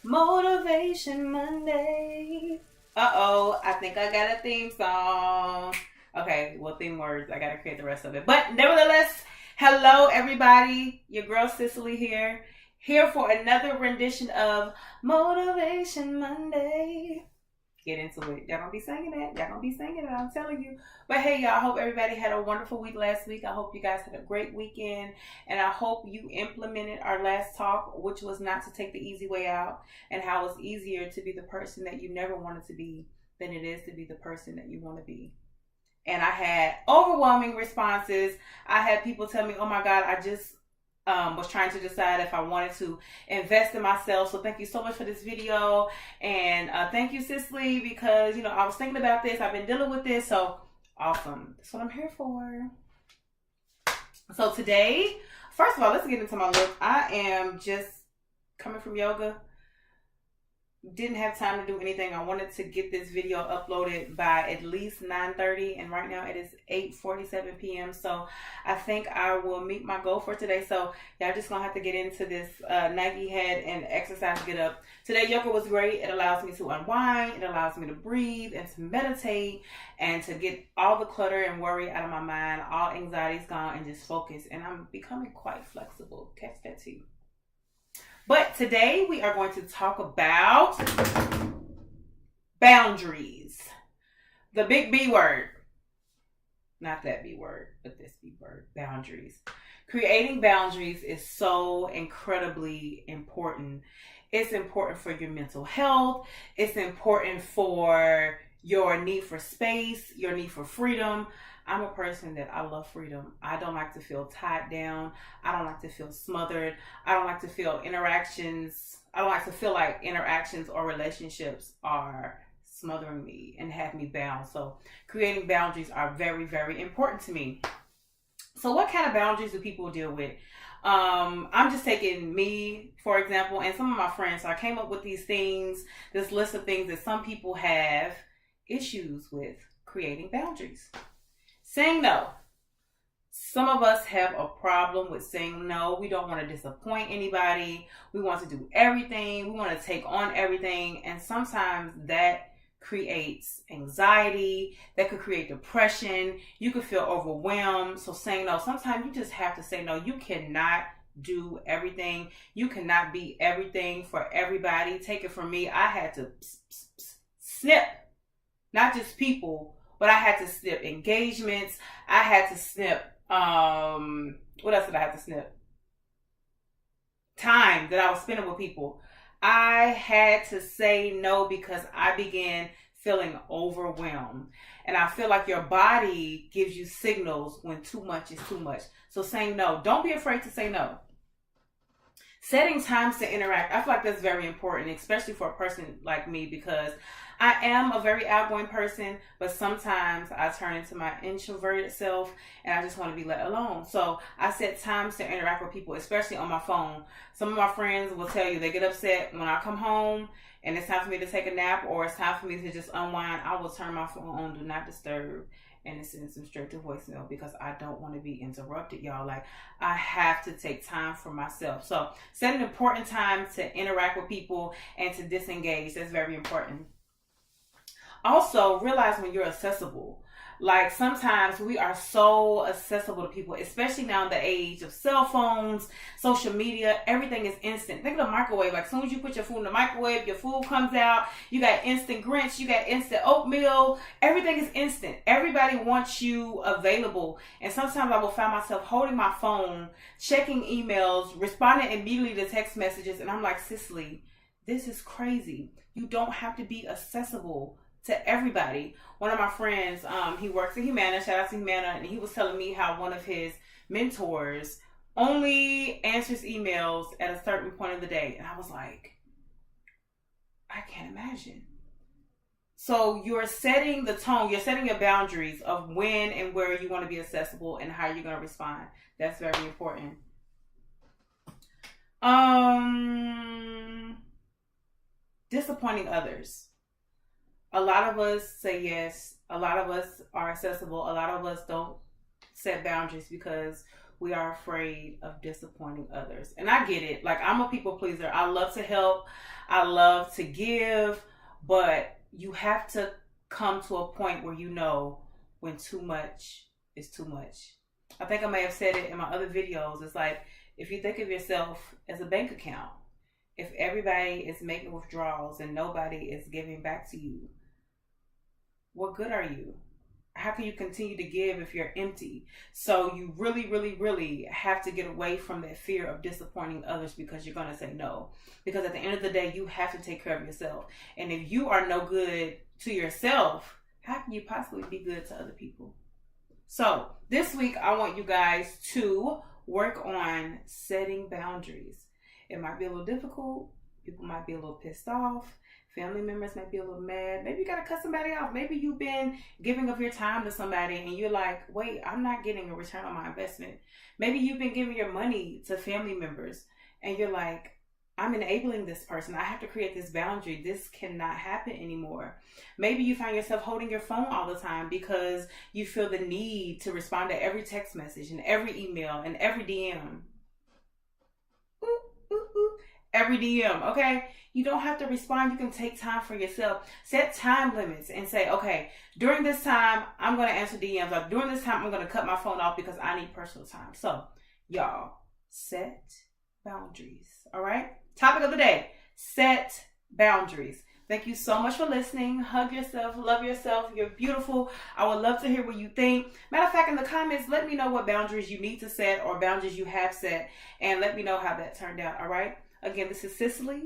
Motivation Monday. Uh-oh, I think I got a theme song. Okay, well, theme words. I gotta create the rest of it. But nevertheless, hello everybody. Your girl Cicely here. Here for another rendition of Motivation Monday. Get into it. Y'all gonna be singing it. Y'all gonna be singing it, I'm telling you. But hey, y'all, I hope everybody had a wonderful week last week. I hope you guys had a great weekend. And I hope you implemented our last talk, which was not to take the easy way out and how it's easier to be the person that you never wanted to be than it is to be the person that you want to be. And I had overwhelming responses. I had people tell me, oh my God, I just was trying to decide if I wanted to invest in myself. So thank you so much for this video. And thank you, Cicely, because, I was thinking about this. I've been dealing with this. So awesome. That's what I'm here for. So today, first of all, let's get into my look. I am just coming from yoga. Didn't have time to do anything. I wanted to get this video uploaded by at least 9:30, and right now it is 8:47 p.m. So I think I will meet my goal for today. So y'all just gonna have to get into this Nike head and exercise get up. Today yoga was great. It allows me to unwind, it allows me to breathe and to meditate and to get all the clutter and worry out of my mind. All anxiety's gone and just focus, and I'm becoming quite flexible. Catch that too. But today we are going to talk about boundaries. The big B word. Not that B word, but this B word. Boundaries. Creating boundaries is so incredibly important. It's important for your mental health. It's important for your need for space, your need for freedom. I'm a person that I love freedom. I don't like to feel tied down. I don't like to feel smothered. I don't like to feel interactions. I don't like to feel like interactions or relationships are smothering me and have me bound. So creating boundaries are very, very important to me. So what kind of boundaries do people deal with? I'm just taking me, for example, and some of my friends. So I came up with these things, this list of things that some people have issues with creating boundaries. Saying no. Some of us have a problem with saying no. We don't want to disappoint anybody. We want to do everything. We want to take on everything. And sometimes that creates anxiety. That could create depression. You could feel overwhelmed. So saying no, sometimes you just have to say no. You cannot do everything. You cannot be everything for everybody. Take it from me. I had to snip, not just people, but I had to snip engagements. I had to snip, what else did I have to snip? Time that I was spending with people. I had to say no because I began feeling overwhelmed. And I feel like your body gives you signals when too much is too much. So saying no. Don't be afraid to say no. Setting times to interact. I feel like that's very important, especially for a person like me, because I am a very outgoing person, but sometimes I turn into my introverted self and I just want to be let alone. So I set times to interact with people, especially on my phone. Some of my friends will tell you they get upset when I come home and it's time for me to take a nap or it's time for me to just unwind. I will turn my phone on, do not disturb, and it sends them straight to voicemail because I don't want to be interrupted, y'all. Like, I have to take time for myself. So set an important time to interact with people and to disengage. That's very important. Also, realize when you're accessible. Like, sometimes we are so accessible to people, especially now in the age of cell phones, social media. Everything is instant. Think of the microwave. Like, as soon as you put your food in the microwave, your food comes out. You got instant grits. You got instant oatmeal. Everything is instant. Everybody wants you available. And sometimes I will find myself holding my phone, checking emails, responding immediately to text messages. And I'm like, Cicely, this is crazy. You don't have to be accessible to everybody. One of my friends, he works at Humana, shout out to Humana, and he was telling me how one of his mentors only answers emails at a certain point of the day. And I was like, I can't imagine. So you're setting the tone, you're setting your boundaries of when and where you want to be accessible and how you're going to respond. That's very important. Disappointing others. A lot of us say yes. A lot of us are accessible. A lot of us don't set boundaries because we are afraid of disappointing others. And I get it. Like, I'm a people pleaser. I love to help. I love to give, but you have to come to a point where you know when too much is too much. I think I may have said it in my other videos. It's like, if you think of yourself as a bank account, if everybody is making withdrawals and nobody is giving back to you, what good are you? How can you continue to give if you're empty? So you really, really, really have to get away from that fear of disappointing others because you're going to say no. Because at the end of the day, you have to take care of yourself. And if you are no good to yourself, how can you possibly be good to other people? So this week, I want you guys to work on setting boundaries. It might be a little difficult. People might be a little pissed off. Family members might be a little mad. Maybe you got to cut somebody off. Maybe you've been giving of your time to somebody and you're like, wait, I'm not getting a return on my investment. Maybe you've been giving your money to family members and you're like, I'm enabling this person. I have to create this boundary. This cannot happen anymore. Maybe you find yourself holding your phone all the time because you feel the need to respond to every text message and every email and every DM. Every DM, okay? You don't have to respond. You can take time for yourself. Set time limits and say, okay, during this time, I'm going to answer DMs. Or during this time, I'm going to cut my phone off because I need personal time. So, y'all, set boundaries, all right? Topic of the day, set boundaries. Thank you so much for listening. Hug yourself. Love yourself. You're beautiful. I would love to hear what you think. Matter of fact, in the comments, let me know what boundaries you need to set or boundaries you have set. And let me know how that turned out, all right? Again, this is Cicely,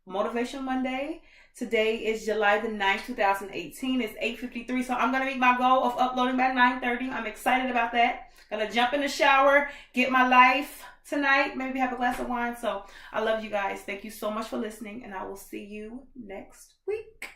Motivational Monday. Today is July the 9th, 2018. It's 8:53, so I'm going to meet my goal of uploading by 9:30. I'm excited about that. Going to jump in the shower, get my life tonight, maybe have a glass of wine. So I love you guys. Thank you so much for listening, and I will see you next week.